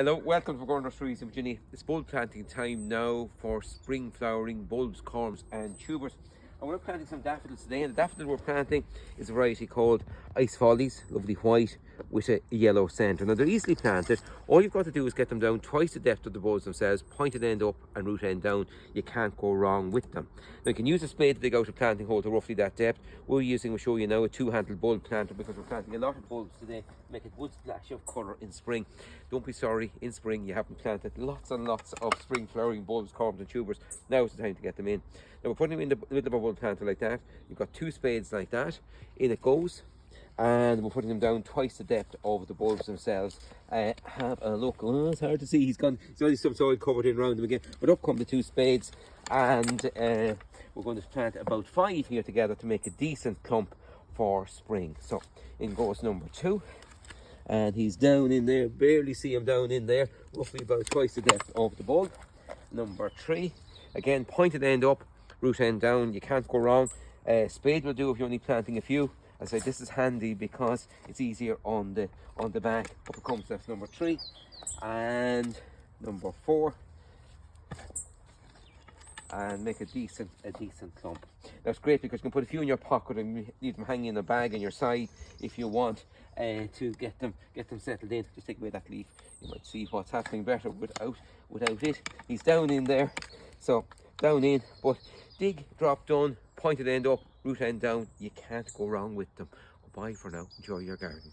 Hello, welcome to Pergola Nurseries in Virginia. It's bulb planting time now for spring flowering bulbs, corms and tubers. And we're planting some daffodils today, and the daffodil we're planting is a variety called Follies, lovely white with a yellow centre. Now they're easily planted. All you've got to do is get them down twice the depth of the bulbs themselves, pointed end up and root end down. You can't go wrong with them. Now you can use a spade to dig out a planting hole to roughly that depth. We'll show you now, a two-handled bulb planter because we're planting a lot of bulbs today to make a good splash of colour in spring. Don't be sorry, in spring you haven't planted lots and lots of spring flowering bulbs, corms and tubers. Now is the time to get them in. Now we're putting them in the middle of a bulb planter like that. You've got two spades like that. In it goes. And we're putting them down twice the depth of the bulbs themselves. Have a look. Oh, it's hard to see. He's already some soil covered in around them again. But up come the two spades, and we're going to plant about 5 here together to make a decent clump for spring. So in goes number 2, and he's down in there. Barely see him down in there. Roughly about twice the depth of the bulb. Number 3, again pointed end up, root end down. You can't go wrong. Spade will do if you're only planting a few. I say this is handy because it's easier on the back. Up it comes, that's number 3, and number 4, and make a decent clump. That's great because you can put a few in your pocket and leave them hanging in a bag on your side if you want to get them settled in. Just take away that leaf. You might see what's happening better without it. He's down in there, so down in, but dig, drop, done, pointed end up, root end down. You can't go wrong with them. Bye for now. Enjoy your garden.